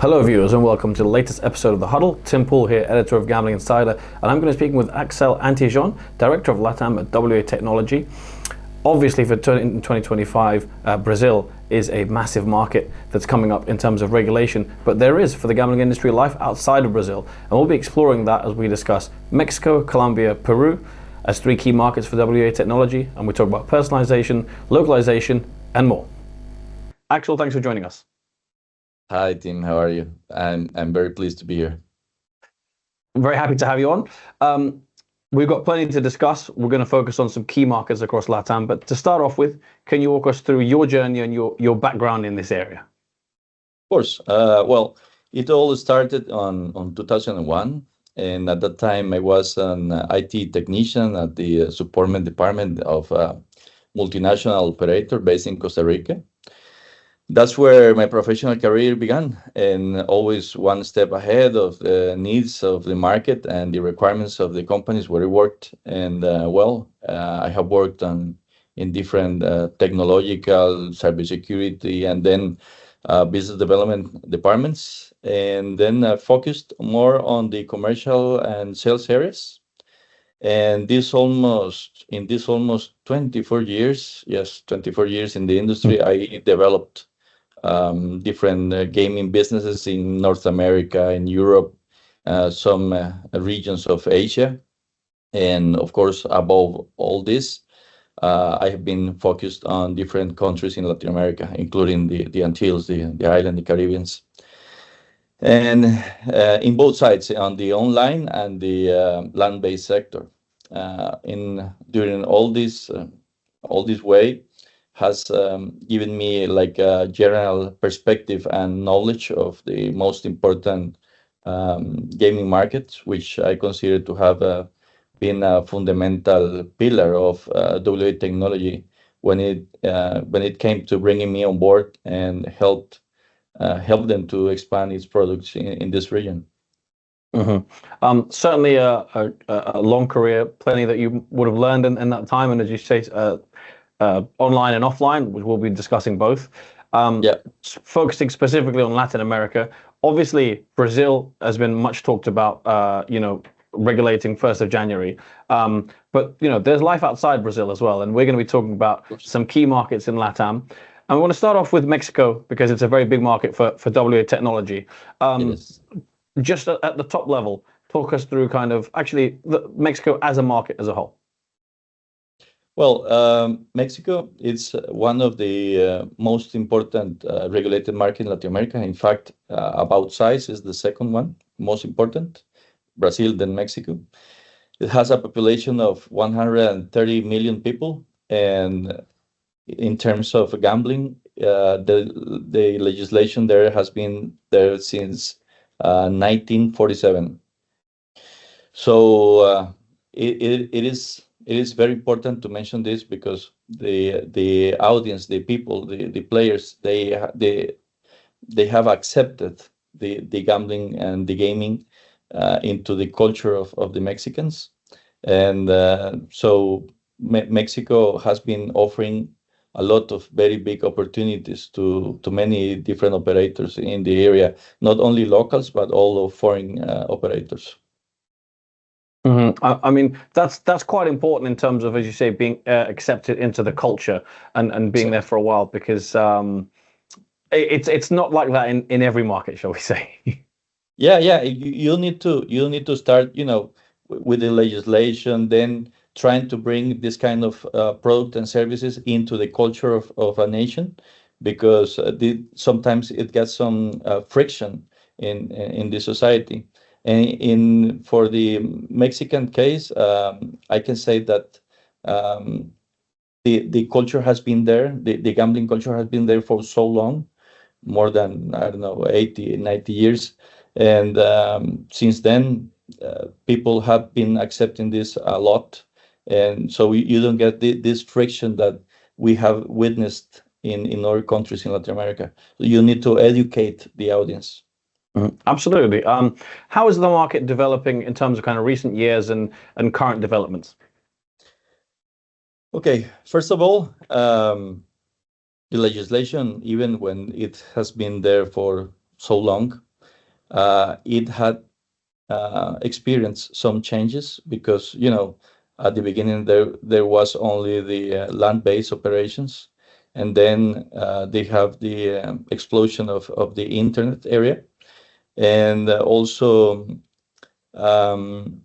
Hello viewers and welcome to the latest episode of The Huddle. Tim Poole here, editor of Gambling Insider, and I'm going to be speaking with Axel Antillon, director of LatAm at WA.Technology. Obviously for 2025, Brazil is a massive market that's coming up in terms of regulation, but there is, for the gambling industry, life outside of Brazil, and we'll be exploring that as we discuss Mexico, Colombia, Peru as three key markets for WA.Technology, and we talk about personalization, localization, and more. Axel, thanks for joining us. Hi, Tim. How are you? I'm very pleased to be here. I'm very happy to have you on. We've got plenty to discuss. We're going to focus on some key markets across LatAm. But to start off with, can you walk us through your journey and your background in this area? Of course. Well, it all started on 2001. And at that time, I was an IT technician at the support department of a multinational operator based in Costa Rica. That's where my professional career began, and always one step ahead of the needs of the market and the requirements of the companies where I worked. And I have worked in different technological, cybersecurity, and then business development departments, and then focused more on the commercial and sales areas. And this almost 24 years, yes, 24 years in the industry, I developed different gaming businesses in North America, in Europe, some regions of Asia. And of course, above all this, I have been focused on different countries in Latin America, including the Antilles, the island, the Caribbeans. And in both sides, on the online and the land-based sector. During all this way, has given me like a general perspective and knowledge of the most important gaming markets, which I consider to have been a fundamental pillar of WA.Technology when it came to bringing me on board and help them to expand its products in this region. Mm-hmm. Certainly a long career, plenty that you would have learned in that time, and as you say, online and offline, which we'll be discussing both. Focusing specifically on Latin America, obviously Brazil has been much talked about, regulating 1st of January. But there's life outside Brazil as well, and we're going to be talking about some key markets in LatAm. And we want to start off with Mexico because it's a very big market for WA.Technology. Just at the top level, talk us through kind of actually Mexico as a market as a whole. Well, Mexico is one of the most important regulated markets in Latin America. In fact, about size is the second one, most important, Brazil, then Mexico. It has a population of 130 million people. And in terms of gambling, the legislation there has been there since 1947. So it is very important to mention this because the audience, the people, the players, they have accepted the gambling and the gaming into the culture of the Mexicans, and so Mexico has been offering a lot of very big opportunities to many different operators in the area, not only locals but all of foreign operators. Mm-hmm. I mean, that's quite important in terms of, as you say, being accepted into the culture and being there for a while, because it's not like that in every market, shall we say? Yeah. You need to start, with the legislation, then trying to bring this kind of product and services into the culture of a nation, because sometimes it gets some friction in the society. And for the Mexican case, I can say that the culture has been there, the gambling culture has been there for so long, more than, I don't know, 80, 90 years. And since then, people have been accepting this a lot. And so you don't get this friction that we have witnessed in other countries in Latin America. So you need to educate the audience. Absolutely. How is the market developing in terms of kind of recent years and current developments? Okay, first of all, the legislation, even when it has been there for so long, it had experienced some changes because, at the beginning there was only the land-based operations, and then they have the explosion of the internet area, and also um,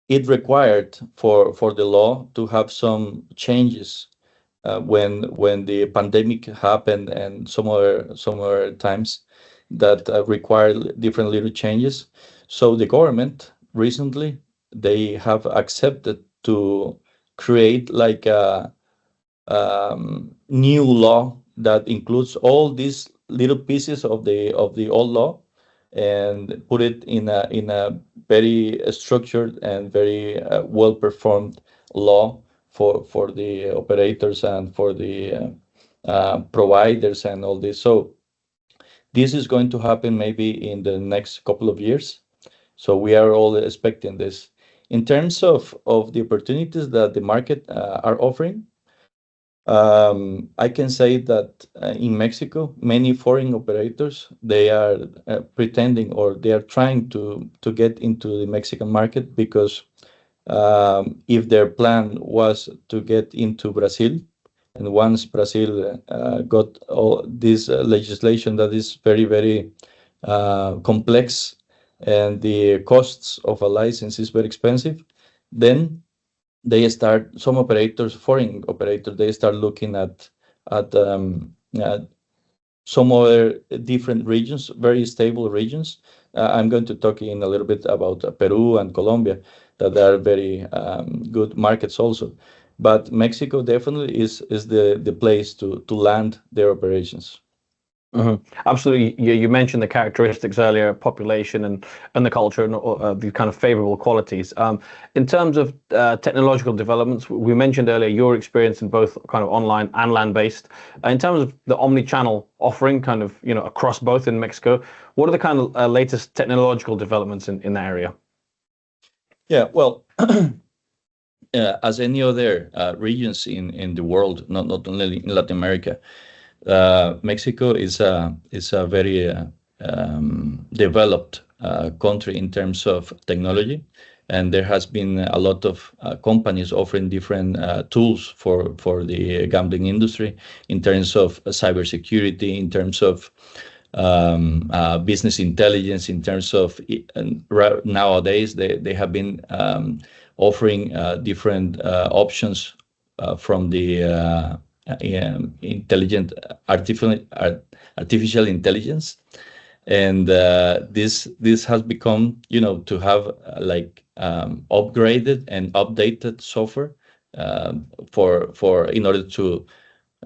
it required for the law to have some changes when the pandemic happened, and some other times that required different little changes. So the government recently, they have accepted to create like a new law that includes all these little pieces of the old law, and put it in a very structured and very well performed law for the operators and for the providers and all this. So this is going to happen maybe in the next couple of years. So we are all expecting this. In terms of the opportunities that the market are offering, I can say that in Mexico, many foreign operators, they are pretending, or they are trying to get into the Mexican market, because if their plan was to get into Brazil, and once Brazil got all this legislation that is very, very complex, and the costs of a license is very expensive, then some operators, foreign operators, they start looking at some other different regions, very stable regions. I'm going to talk in a little bit about Peru and Colombia, that are very good markets also. But Mexico definitely is the place to land their operations. Absolutely. You mentioned the characteristics earlier, population and the culture, and the kind of favorable qualities. In terms of technological developments, we mentioned earlier your experience in both kind of online and land-based. In terms of the omni-channel offering, kind of across both in Mexico, what are the kind of latest technological developments in that area? Yeah, well, as any other regions in the world, not only in Latin America, Mexico is a very developed country in terms of technology, and there has been a lot of companies offering different tools for the gambling industry, in terms of cybersecurity, in terms of business intelligence, in terms of nowadays they have been offering different options from the intelligent artificial intelligence, and this has become, to have like upgraded and updated software for in order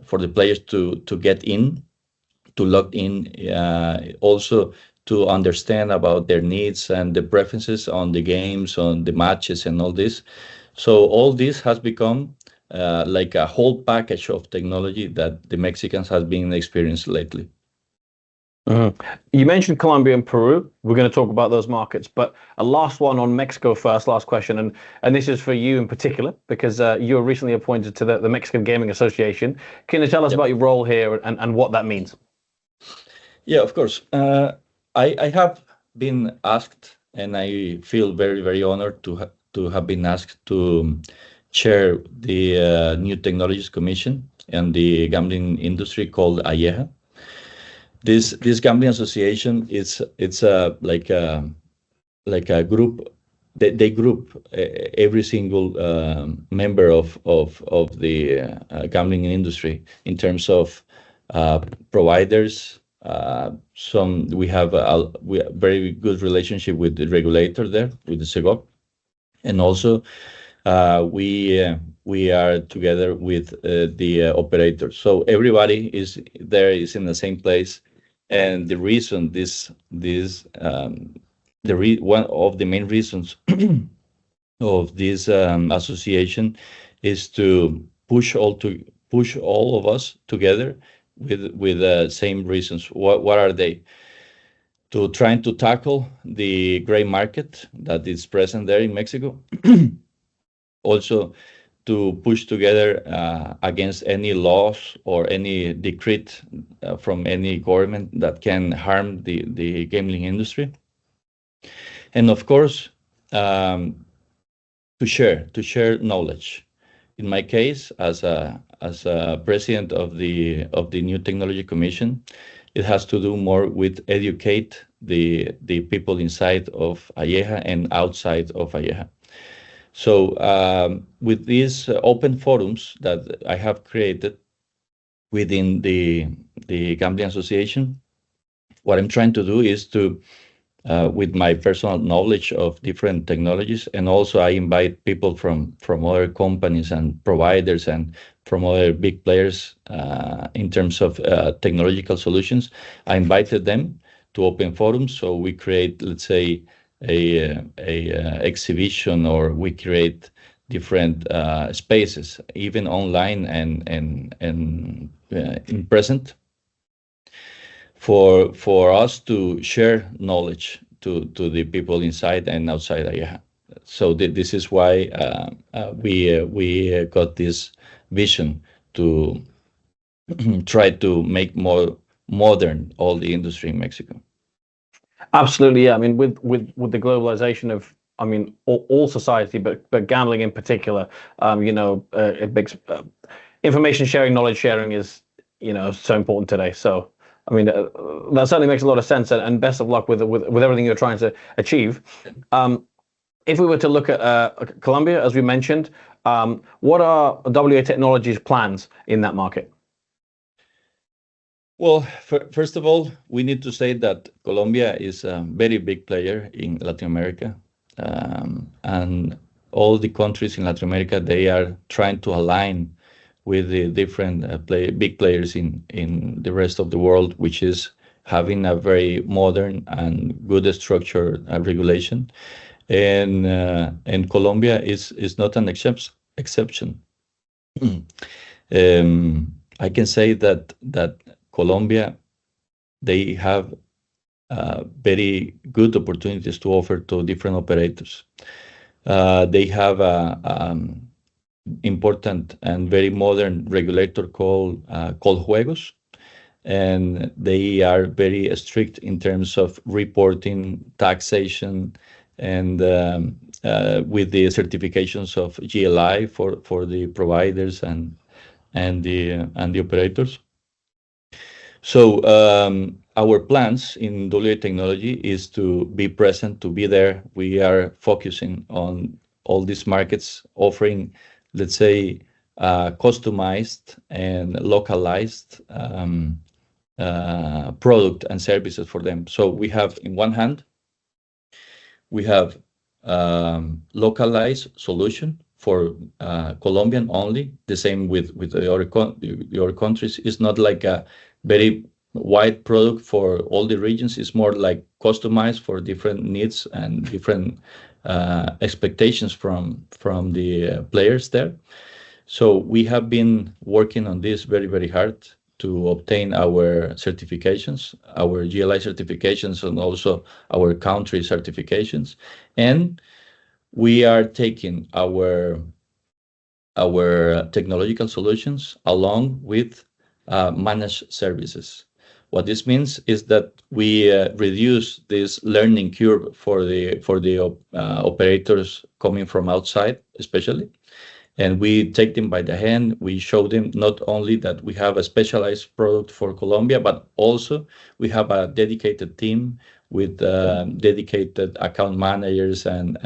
for the players to get in, to log in, also to understand about their needs and the preferences on the games, on the matches, and all this. So all this has become like a whole package of technology that the Mexicans have been experiencing lately. You mentioned Colombia and Peru. We're going to talk about those markets, but a last one on Mexico first, last question, and this is for you in particular, because you were recently appointed to the Mexican Gaming Association. Can you tell us about your role here and what that means? Yeah, of course. I have been asked, and I feel very, very honored to have been asked to chair the New Technologies Commission and the gambling industry, called AIEJA. This gambling association, it's like a group. They group every single member of the gambling industry in terms of providers. We have a very good relationship with the regulator there, with the SEGOP, and also we are together with the operators. So everybody is in the same place, and the reason one of the main reasons of this association is to push all of us together with the same reasons. What are they? To trying to tackle the gray market that is present there in Mexico. Also to push together against any laws or any decree from any government that can harm the gambling industry. And of course, to share knowledge. In my case, as a president of the New Technology Commission, it has to do more with educate the people inside of AIEJA and outside of AIEJA. So with these open forums that I have created within the Gambling Association, what I'm trying to do is to, with my personal knowledge of different technologies, and also I invite people from other companies and providers and from other big players in terms of technological solutions. I invited them to open forums, so we create, let's say, a exhibition, or we create different spaces, even online and in present, for us to share knowledge to the people inside and outside AIEJA. So this is why we got this vision to try to make more modern all the industry in Mexico. Absolutely, yeah. I mean, with the globalization of, I mean, all society, but gambling in particular, it makes information sharing, knowledge sharing is, so important today. So, I mean, that certainly makes a lot of sense, and best of luck with everything you're trying to achieve. If we were to look at Colombia, as we mentioned, what are WA.Technology's plans in that market? Well, first of all, we need to say that Colombia is a very big player in Latin America, and all the countries in Latin America, they are trying to align with the different big players in the rest of the world, which is having a very modern and good structure regulation, and Colombia is not an exception. I can say that Colombia, they have very good opportunities to offer to different operators. They have important and very modern regulator called Juegos, and they are very strict in terms of reporting, taxation, and with the certifications of GLI for the providers and the operators. So our plans in WA.Technology is to be present, to be there. We are focusing on all these markets, offering, let's say, customized and localized product and services for them. So we have, in one hand, we have localized solution for Colombian only. The same with the other countries. It's not like a very wide product for all the regions. It's more like customized for different needs and different expectations from the players there. So we have been working on this very, very hard to obtain our certifications, our GLI certifications, and also our country certifications. And we are taking our technological solutions along with managed services. What this means is that we reduce this learning curve for the operators coming from outside, especially, and we take them by the hand. We show them not only that we have a specialized product for Colombia, but also we have a dedicated team with dedicated account managers and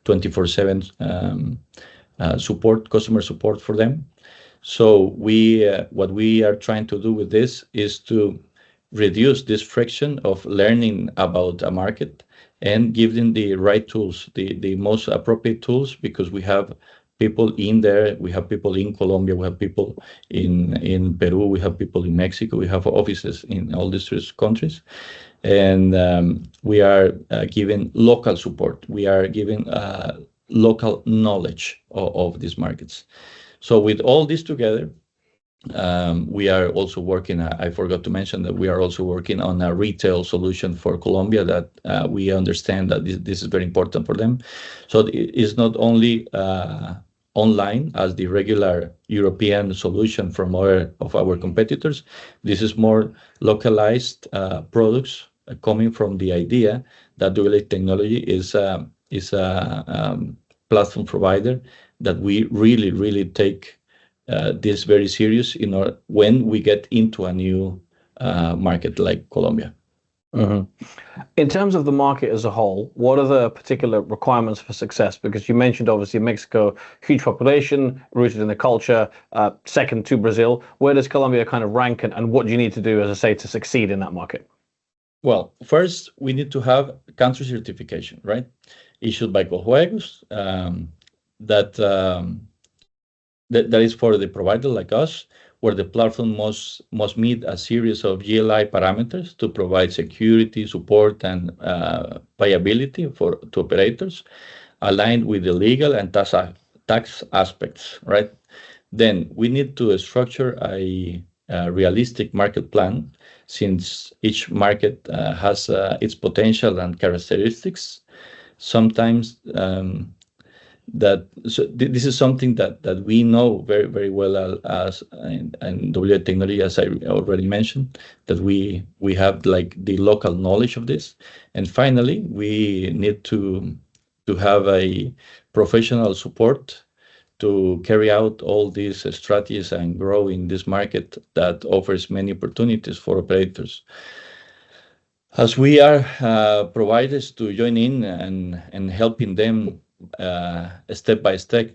24/7 support, customer support for them. So what we are trying to do with this is to reduce this friction of learning about a market and give them the right tools, the most appropriate tools, because we have people in there, we have people in Colombia, we have people in Peru, we have people in Mexico, we have offices in all these three countries, and we are giving local support. We are giving local knowledge of these markets. So with all this together, we are also working, I forgot to mention that we are also working on a retail solution for Colombia that we understand that this is very important for them. So it's not only online as the regular European solution from our competitors. This is more localized products coming from the idea that WA.Technology is a platform provider that we really take this very serious when we get into a new market like Colombia. Mm-hmm. In terms of the market as a whole, what are the particular requirements for success? Because you mentioned obviously Mexico, huge population, rooted in the culture, second to Brazil. Where does Colombia kind of rank, and what do you need to do, as I say, to succeed in that market? Well, first we need to have country certification, right? Issued by Coljuegos, that is for the provider like us, where the platform must meet a series of GLI parameters to provide security, support, and viability to operators, aligned with the legal and tax aspects, right? Then we need to structure a realistic market plan, since each market has its potential and characteristics. Sometimes this is something that we know very well as in WA.Technology, as I already mentioned, that we have like the local knowledge of this. And finally, we need to have a professional support to carry out all these strategies and grow in this market that offers many opportunities for operators. As we are providers to join in and helping them step by step,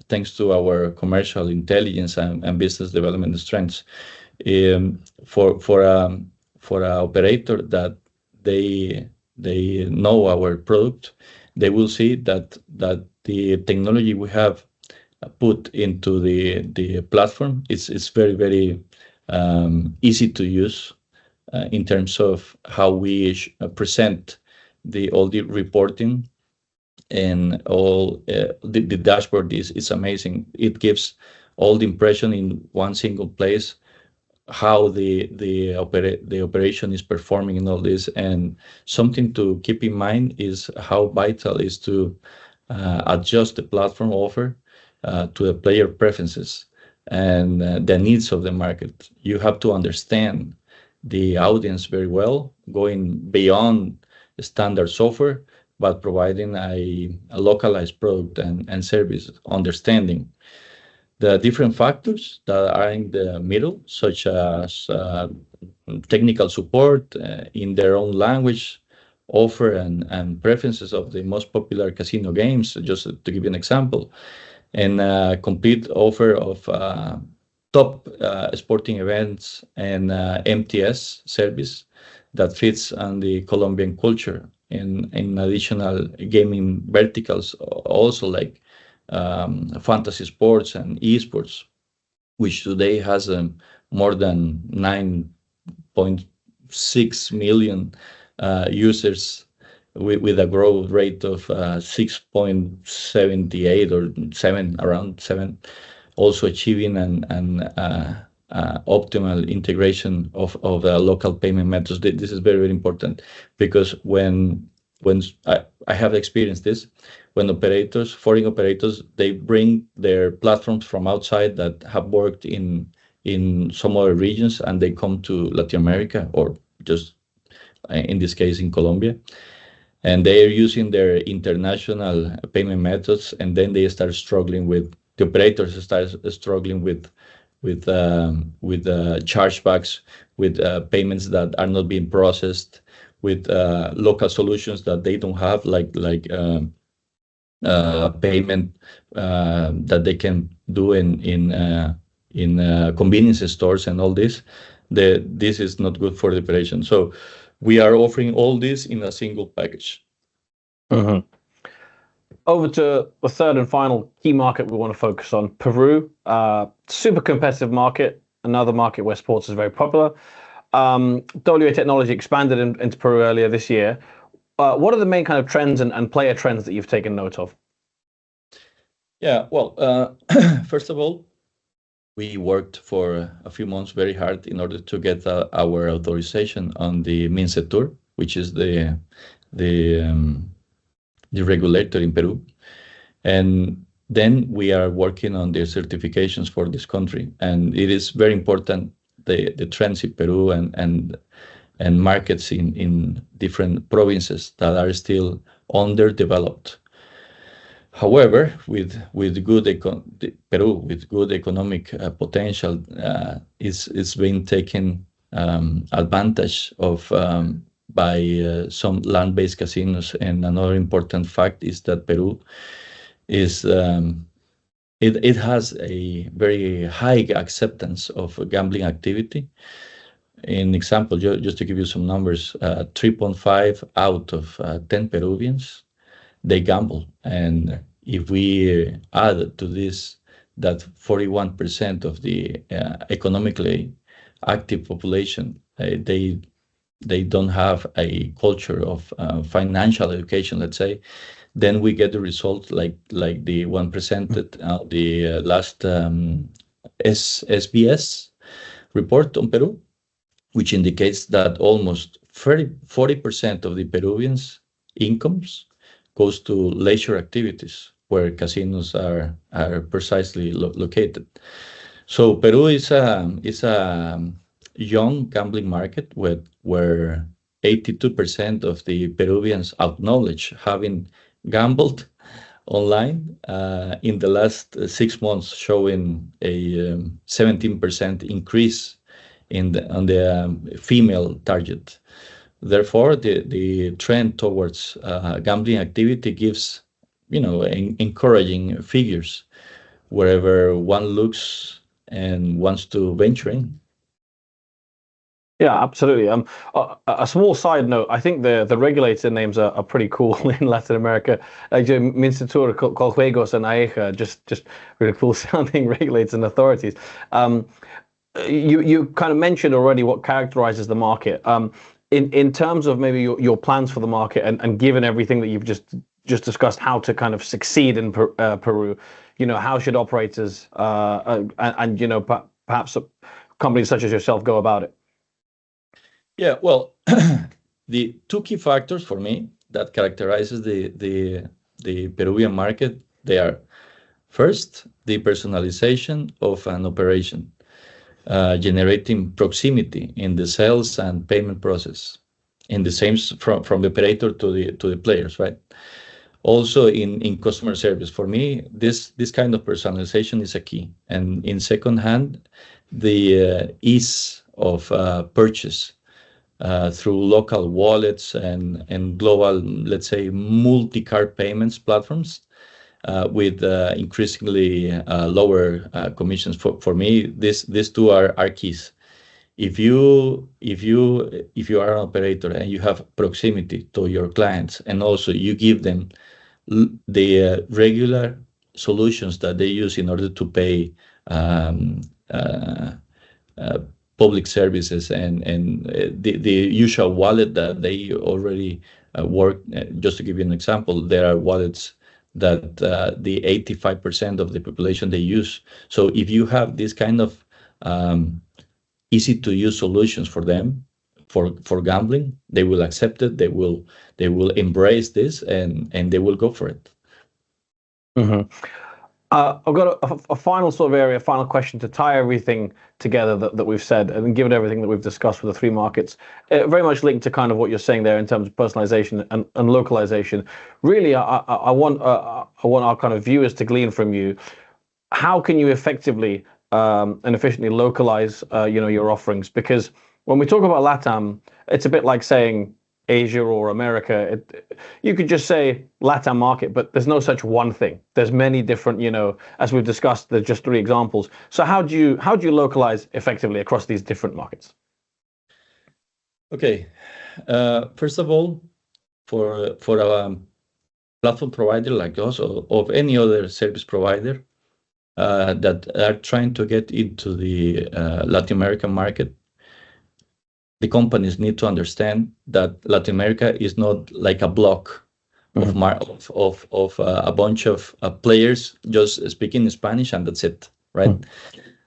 thanks to our commercial intelligence and business development strengths, for an operator that they know our product, they will see that the technology we have put into the platform is very easy to use in terms of how we present all the reporting. And all the dashboard is amazing. It gives all the impression in one single place, how the operation is performing and all this. And something to keep in mind is how vital is to adjust the platform offer to the player preferences and the needs of the market. You have to understand the audience very well, going beyond standard software, but providing a localized product and service, understanding the different factors that are in the middle, such as technical support in their own language, offer and preferences of the most popular casino games, just to give you an example, and a complete offer of top sporting events and MTS service that fits on the Colombian culture. In additional gaming verticals, also like fantasy sports and esports, which today has more than 9.6 million users with a growth rate of 6.78 or 7, around 7, also achieving an optimal integration of local payment methods. This is very important, because when I have experienced this, when foreign operators, they bring their platforms from outside that have worked in some other regions, and they come to Latin America, or just in this case in Colombia, and they are using their international payment methods, and then the operators start struggling with chargebacks, with payments that are not being processed, with local solutions that they don't have, like payment that they can do in convenience stores and all this. This is not good for the operation. So we are offering all this in a single package. Mm-hmm. Over to the third and final key market we want to focus on, Peru. Super competitive market, another market where sports is very popular. WA.Technology expanded into Peru earlier this year. What are the main kind of trends and player trends that you've taken note of? Yeah, well, first of all, we worked for a few months very hard in order to get our authorization on the Mincetur, which is the regulator in Peru. And Then we are working on the certifications for this country, and it is very important the trends in Peru and markets in different provinces that are still underdeveloped. However, with good Peru with good economic potential is being taken advantage of by some land-based casinos. And another important fact is that Peru is it has a very high acceptance of gambling activity. In example, just to give you some numbers, 3.5 out of 10 Peruvians, they gamble. And if we add to this that 41% of the economically active population, they don't have a culture of financial education, let's say, then we get the result like the one presented the last SBS report on Peru, which indicates that almost 40% of the Peruvians' incomes goes to leisure activities where casinos are precisely located. So Peru is a young gambling market where 82% of the Peruvians acknowledge having gambled online in the last 6 months, showing a 17% increase on the female target. Therefore, the trend towards gambling activity gives, encouraging figures wherever one looks and wants to venture in. Yeah, absolutely. A small side note, I think the regulator names are pretty cool in Latin America. Like Ministertur called Juegos and AEJA, just really cool sounding regulators and authorities. You kind of mentioned already what characterizes the market. In terms of maybe your plans for the market and given everything that you've just discussed, how to kind of succeed in Peru, how should operators and perhaps companies such as yourself go about it? Yeah, well, the two key factors for me that characterizes the Peruvian market, they are first, the personalization of an operation, generating proximity in the sales and payment process, in the same from the operator to the players, right? Also in customer service, for me, this kind of personalization is a key. And in second hand, the ease of purchase through local wallets and global, let's say, multi-card payments platforms with increasingly lower commissions. For me, these two are keys. If you are an operator and you have proximity to your clients, and also you give them the regular solutions that they use in order to pay public services and the usual wallet that they already work. Just to give you an example, there are wallets that the 85% of the population they use. So if you have this kind of easy to use solutions for them for gambling, they will accept it. They will embrace this and they will go for it. Mm-hmm. I've got a final sort of area, final question to tie everything together that we've said, and given everything that we've discussed with the three markets, very much linked to kind of what you're saying there in terms of personalization and localization. Really, I want our kind of viewers to glean from you, how can you effectively and efficiently localize your offerings? Because when we talk about LatAm, it's a bit like saying Asia or America. You could just say LatAm market, but there's no such one thing. There's many different, as we've discussed, there's just 3 examples. So how do you localize effectively across these different markets? Okay, first of all, for a platform provider like us or of any other service provider that are trying to get into the Latin American market, the companies need to understand that Latin America is not like a block of a bunch of players just speaking Spanish and that's it, right?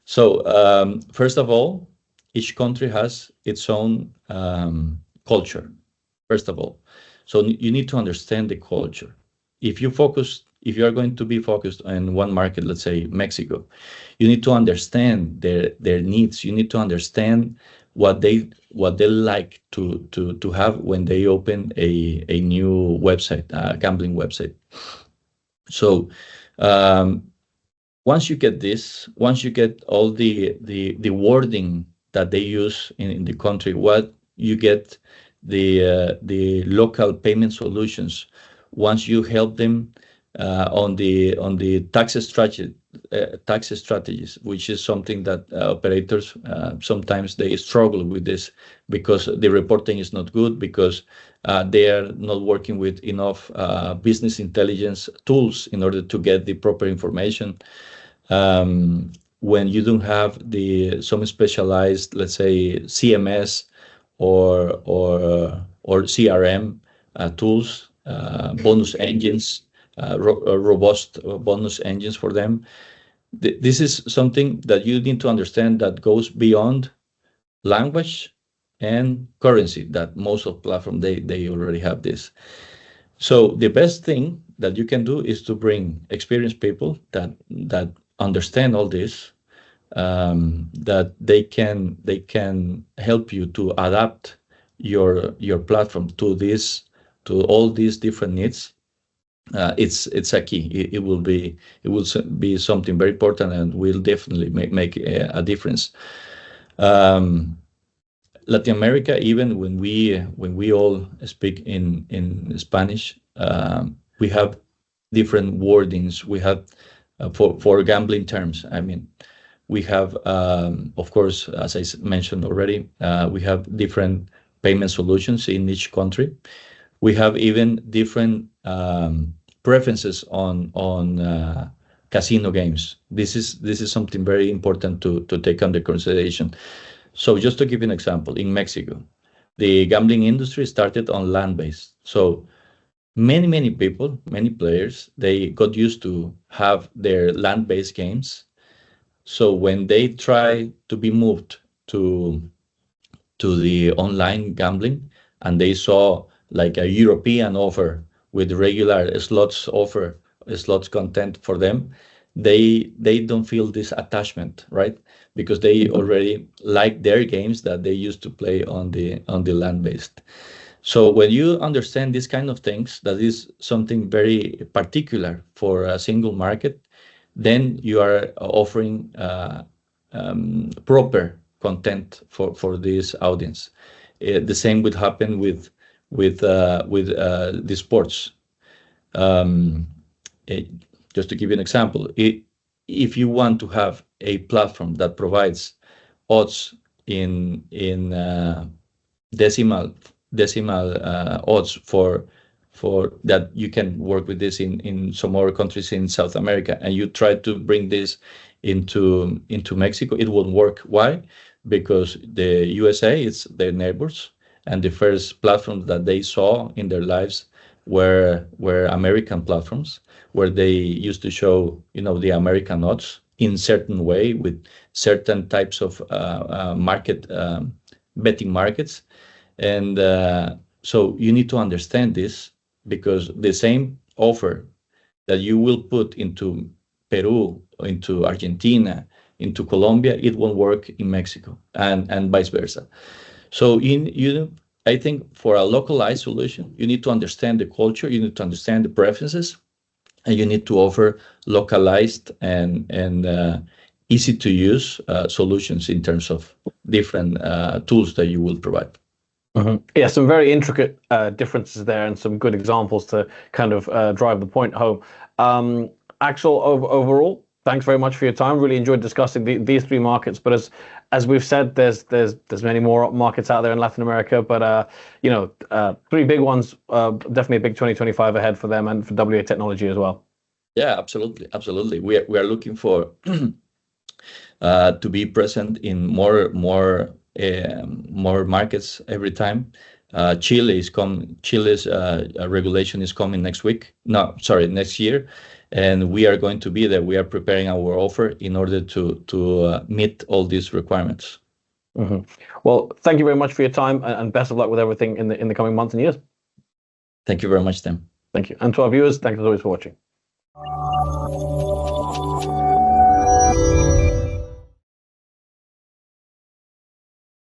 So first of all, each country has its own culture, first of all. So you need to understand the culture. If if you are going to be focused on one market, let's say Mexico, you need to understand their needs. You need to understand what they like to have when they open a new website, a gambling website. So once you get this, once you get all the wording that they use in the country, what you get the local payment solutions. Once you help them on the tax strategies, which is something that operators sometimes they struggle with this because the reporting is not good, because they are not working with enough business intelligence tools in order to get the proper information. When you don't have some specialized, let's say, CMS or CRM tools, bonus engines, robust bonus engines for them. This is something that you need to understand that goes beyond language and currency, that most of platforms, they already have this. So the best thing that you can do is to bring experienced people that understand all this, that they can help you to adapt your platform to all these different needs. It's a key. It will be something very important and will definitely make a difference. Latin America, even when we all speak in Spanish, we have different wordings. We have for gambling terms. I mean, we have, of course, as I mentioned already, we have different payment solutions in each country. We have even different preferences on casino games. This is something very important to take under consideration. So just to give you an example, in Mexico, the gambling industry started on land-based. So many people, many players, they got used to have their land-based games. So when they try to be moved to the online gambling, and they saw like a European offer with regular slots content for them, they don't feel this attachment, right? Because they already like their games that they used to play on the land-based. So when you understand these kind of things, that is something very particular for a single market, then you are offering proper content for this audience. The same would happen with the sports. Just to give you an example, if you want to have a platform that provides odds in decimal odds for that, you can work with this in some other countries in South America, and you try to bring this into Mexico, it won't work. Why? Because the USA is their neighbors, and the first platforms that they saw in their lives were American platforms, where they used to show, the American odds in certain way with certain types of market betting markets. And so you need to understand this, because the same offer that you will put into Peru, into Argentina, into Colombia, it won't work in Mexico, and vice versa. So I think for a localized solution, you need to understand the culture, you need to understand the preferences, and you need to offer localized and easy to use solutions in terms of different tools that you will provide. Mm-hmm. Yeah, some very intricate differences there, and some good examples to kind of drive the point home. Axel, overall, thanks very much for your time. Really enjoyed discussing these three markets. But as we've said, there's many more markets out there in Latin America. But three big ones, definitely a big 2025 ahead for them and for WA.Technology as well. Yeah, absolutely. We are looking for to be present in more markets every time. Chile's regulation is coming next year, and we are going to be there. We are preparing our offer in order to meet all these requirements. Mm-hmm. Well, thank you very much for your time, and best of luck with everything in the coming months and years. Thank you very much, Tim. Thank you. And to our viewers, thank you as always for watching.